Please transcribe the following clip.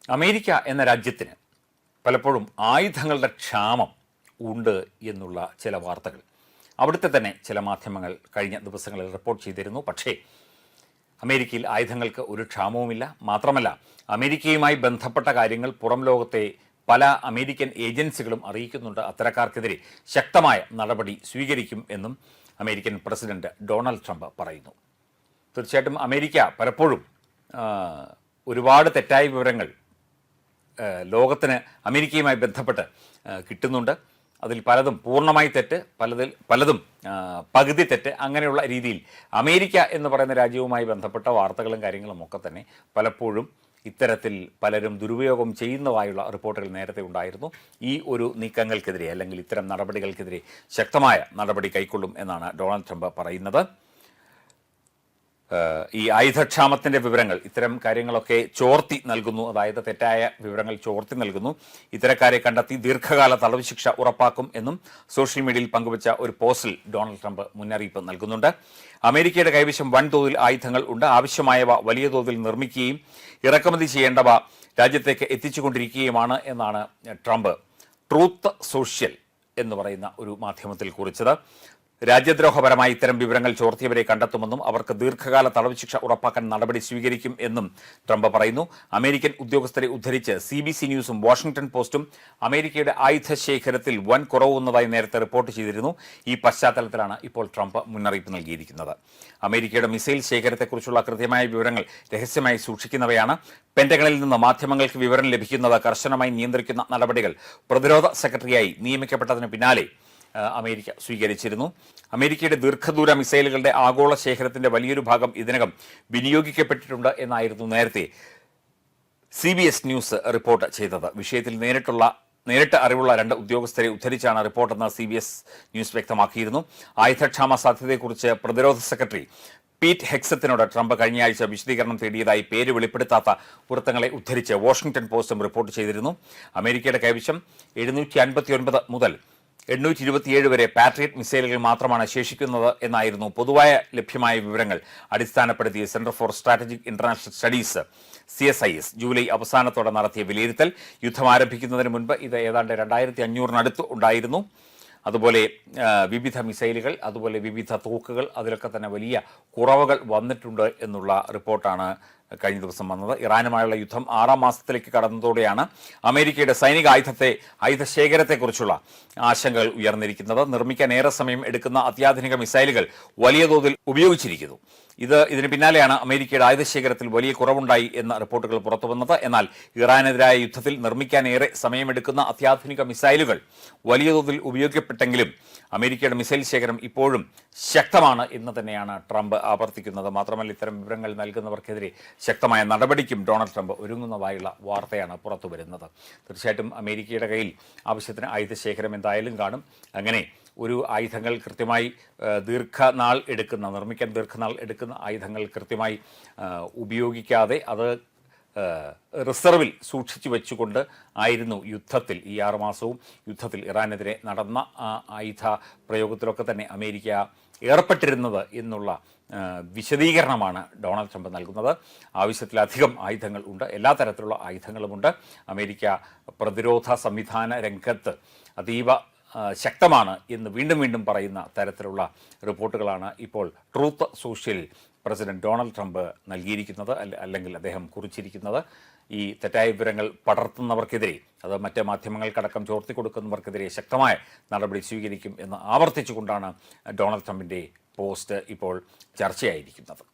America എന്ന രാജ്യത്തിന് പലപ്പോഴും ആയുധങ്ങളുടെ ക്ഷാമം ഉണ്ട് എന്നുള്ള ചില വാർത്തകൾ അവിടുത്തെ തന്നെ ചില മാധ്യമങ്ങൾ കഴിഞ്ഞ ദിവസങ്ങളിൽ റിപ്പോർട്ട് ചെയ്തിരുന്നു. പക്ഷേ അമേരിക്കയിൽ ആയുധങ്ങൾക്ക് ഒരു ക്ഷാമവുമില്ല. മാത്രമല്ല, അമേരിക്കയുമായി ബന്ധപ്പെട്ട കാര്യങ്ങൾ പുറം ലോകത്തെ പല അമേരിക്കൻ ഏജൻസികളും അറിയിക്കുന്നുണ്ട്. അത്തരക്കാർക്കെതിരെ ശക്തമായ നടപടി സ്വീകരിക്കും എന്നും അമേരിക്കൻ പ്രസിഡന്റ് ഡൊണാൾഡ് ട്രംപ് പറയുന്നു. തീർച്ചയായിട്ടും അമേരിക്ക പലപ്പോഴും ഒരുപാട് തെറ്റായ വിവരങ്ങൾ ലോകത്തിന് അമേരിക്കയുമായി ബന്ധപ്പെട്ട് കിട്ടുന്നുണ്ട്. അതിൽ പലതും പൂർണ്ണമായി തെറ്റ്, പലതും പകുതി തെറ്റ്, അങ്ങനെയുള്ള രീതിയിൽ അമേരിക്ക എന്ന് പറയുന്ന രാജ്യവുമായി ബന്ധപ്പെട്ട വാർത്തകളും കാര്യങ്ങളും ഒക്കെ തന്നെ പലപ്പോഴും ഇത്തരത്തിൽ പലരും ദുരുപയോഗം ചെയ്യുന്നതായുള്ള റിപ്പോർട്ടുകൾ നേരത്തെ ഉണ്ടായിരുന്നു. ഈ ഒരു നീക്കങ്ങൾക്കെതിരെ അല്ലെങ്കിൽ ഇത്തരം നടപടികൾക്കെതിരെ ശക്തമായ നടപടി കൈക്കൊള്ളും എന്നാണ് ഡൊണാൾഡ് ട്രംപ് പറയുന്നത്. ഈ ആയുധക്ഷാമത്തിൻ്റെ വിവരങ്ങൾ, ഇത്തരം കാര്യങ്ങളൊക്കെ ചോർത്തി നൽകുന്നു, അതായത് തെറ്റായ വിവരങ്ങൾ ചോർത്തി നൽകുന്നു. ഇത്തരക്കാരെ കണ്ടെത്തി ദീർഘകാല തടവ് ശിക്ഷ ഉറപ്പാക്കും എന്നും സോഷ്യൽ മീഡിയയിൽ പങ്കുവച്ച ഒരു പോസ്റ്റിൽ ഡൊണാൾഡ് ട്രംപ് മുന്നറിയിപ്പ് നൽകുന്നുണ്ട്. അമേരിക്കയുടെ കൈവശം വൻതോതിൽ ആയുധങ്ങൾ ഉണ്ട്. ആവശ്യമായവ വലിയ തോതിൽ നിർമ്മിക്കുകയും ഇറക്കുമതി ചെയ്യേണ്ടവ രാജ്യത്തേക്ക് എത്തിച്ചുകൊണ്ടിരിക്കുകയുമാണ് എന്നാണ് ട്രംപ് ട്രൂത്ത് സോഷ്യൽ എന്ന് പറയുന്ന ഒരു മാധ്യമത്തിൽ കുറിച്ചത്. രാജ്യദ്രോഹപരമായി ഇത്തരം വിവരങ്ങൾ ചോർത്തിയവരെ കണ്ടെത്തുമെന്നും അവർക്ക് ദീർഘകാല തടവ് ശിക്ഷ ഉറപ്പാക്കാൻ നടപടി സ്വീകരിക്കും എന്നും ട്രംപ് പറയുന്നു. അമേരിക്കൻ ഉദ്യോഗസ്ഥരെ ഉദ്ധരിച്ച് CBC ന്യൂസും വാഷിംഗ്ടൺ പോസ്റ്റും അമേരിക്കയുടെ ആയുധ ശേഖരത്തിൽ വൻ കുറവുന്നതായി നേരത്തെ റിപ്പോർട്ട് ചെയ്തിരുന്നു. ഈ പശ്ചാത്തലത്തിലാണ് ഇപ്പോൾ ട്രംപ് മുന്നറിയിപ്പ് നൽകിയിരിക്കുന്നത്. അമേരിക്കയുടെ മിസൈൽ ശേഖരത്തെക്കുറിച്ചുള്ള കൃത്യമായ വിവരങ്ങൾ രഹസ്യമായി സൂക്ഷിക്കുന്നവയാണ്. പെന്റഗണിൽ നിന്ന് മാധ്യമങ്ങൾക്ക് വിവരം ലഭിക്കുന്നത് കർശനമായി നിയന്ത്രിക്കുന്ന നടപടികൾ പ്രതിരോധ സെക്രട്ടറിയായി നിയമിക്കപ്പെട്ടതിന് പിന്നാലെ അമേരിക്ക സ്വീകരിച്ചിരുന്നു. അമേരിക്കയുടെ ദീർഘദൂര മിസൈലുകളുടെ ആഗോള ശേഖരത്തിന്റെ വലിയൊരു ഭാഗം ഇതിനകം വിനിയോഗിക്കപ്പെട്ടിട്ടുണ്ട് എന്നായിരുന്നു നേരത്തെ CBS ന്യൂസ് റിപ്പോർട്ട് ചെയ്തത്. വിഷയത്തിൽ നേരിട്ട് അറിവുള്ള 2 ഉദ്യോഗസ്ഥരെ ഉദ്ധരിച്ചാണ് റിപ്പോർട്ടെന്ന് CBS ന്യൂസ് വ്യക്തമാക്കിയിരുന്നു. ആയുധക്ഷാമ സാധ്യതയെക്കുറിച്ച് പ്രതിരോധ സെക്രട്ടറി പീറ്റ് ഹെക്സത്തിനോട് ട്രംപ് കഴിഞ്ഞയാഴ്ച വിശദീകരണം തേടിയതായി പേര് വെളിപ്പെടുത്താത്ത വൃത്തങ്ങളെ ഉദ്ധരിച്ച് വാഷിംഗ്ടൺ പോസ്റ്റും റിപ്പോർട്ട് ചെയ്തിരുന്നു. അമേരിക്കയുടെ കൈവശം 759 മുതൽ 827 വരെ പാട്രിയറ്റ് മിസൈലുകൾ മാത്രമാണ് ശേഷിക്കുന്നത് എന്നായിരുന്നു പൊതുവായ ലഭ്യമായ വിവരങ്ങൾ അടിസ്ഥാനപ്പെടുത്തിയ centre for strategic international studies CSIS July അവസാനത്തോടെ നടത്തിയ വിലയിരുത്തൽ. യുദ്ധം ആരംഭിക്കുന്നതിന് മുൻപ് ഇത് ഏതാണ്ട് 2500 ഉണ്ടായിരുന്നു. അതുപോലെ വിവിധ മിസൈലുകൾ, അതുപോലെ വിവിധ തോക്കുകൾ, അതിലൊക്കെ തന്നെ വലിയ കുറവുകൾ വന്നിട്ടുണ്ട് എന്നുള്ള റിപ്പോർട്ടാണ് കഴിഞ്ഞ ദിവസം വന്നത്. ഇറാനുമായുള്ള യുദ്ധം 6ാം മാസത്തിലേക്ക് കടന്നതോടെയാണ് അമേരിക്കയുടെ സൈനിക ആയുധ ശേഖരത്തെക്കുറിച്ചുള്ള ആശങ്കകൾ ഉയർന്നിരിക്കുന്നത്. നിർമ്മിക്കാൻ ഏറെ സമയം എടുക്കുന്ന അത്യാധുനിക മിസൈലുകൾ വലിയ തോതിൽ ഉപയോഗിച്ചിരിക്കുന്നു. ഇതിന് പിന്നാലെയാണ് അമേരിക്കയുടെ ആയുധശേഖരത്തിൽ വലിയ കുറവുണ്ടായി എന്ന റിപ്പോർട്ടുകൾ പുറത്തുവന്നത്. എന്നാൽ ഇറാനെതിരായ യുദ്ധത്തിൽ നിർമ്മിക്കാൻ ഏറെ സമയമെടുക്കുന്ന അത്യാധുനിക മിസൈലുകൾ വലിയ തോതിൽ ഉപയോഗിക്കപ്പെട്ടെങ്കിലും അമേരിക്കയുടെ മിസൈൽ ശേഖരം ഇപ്പോഴും ശക്തമാണ് എന്ന് തന്നെയാണ് ട്രംപ് ആവർത്തിക്കുന്നത്. മാത്രമല്ല, ഇത്തരം വിവരങ്ങൾ നൽകുന്നവർക്കെതിരെ ശക്തമായ നടപടിക്കും ഡൊണാൾഡ് ട്രംപ് ഒരുങ്ങുന്നതായുള്ള വാർത്തയാണ് പുറത്തു വരുന്നത്. തീർച്ചയായിട്ടും അമേരിക്കയുടെ കയ്യിൽ ആവശ്യത്തിന് ആയുധശേഖരം എന്തായാലും കാണും. അങ്ങനെ ഒരു ആയുധങ്ങൾ കൃത്യമായി നിർമ്മിക്കാൻ ദീർഘനാൾ എടുക്കുന്ന ആയുധങ്ങൾ കൃത്യമായി ഉപയോഗിക്കാതെ അത് റിസർവിൽ സൂക്ഷിച്ചു വെച്ചുകൊണ്ട് ആയിരുന്നു യുദ്ധത്തിൽ ഈ 6 മാസവും യുദ്ധത്തിൽ ഇറാനെതിരെ നടന്ന ആയുധ പ്രയോഗത്തിലൊക്കെ തന്നെ അമേരിക്ക ഏർപ്പെട്ടിരുന്നത് എന്നുള്ള വിശദീകരണമാണ് ഡൊണാൾഡ് ട്രംപ് നൽകുന്നത്. ആവശ്യത്തിലധികം ആയുധങ്ങൾ ഉണ്ട്, എല്ലാ തരത്തിലുള്ള ആയുധങ്ങളുമുണ്ട്. അമേരിക്ക പ്രതിരോധ സംവിധാന രംഗത്ത് അതീവ ശക്തമാണ് എന്ന് വീണ്ടും പറയുന്ന തരത്തിലുള്ള റിപ്പോർട്ടുകളാണ് ഇപ്പോൾ truth social president Donald Trump നൽകിയിരിക്കുന്നത്, അല്ലെങ്കിൽ അദ്ദേഹം കുറിച്ചിരിക്കുന്നത്. ഈ തെറ്റായ വിവരങ്ങൾ പടർത്തുന്നവർക്കെതിരെ, അത് മറ്റ് മാധ്യമങ്ങൾക്കടക്കം ചോർത്തി കൊടുക്കുന്നവർക്കെതിരെ ശക്തമായ നടപടി സ്വീകരിക്കും എന്ന് ആവർത്തിച്ചുകൊണ്ടാണ് ഡൊണാൾഡ് ട്രംപിൻ്റെ പോസ്റ്റ് ഇപ്പോൾ ചർച്ചയായിരിക്കുന്നത്.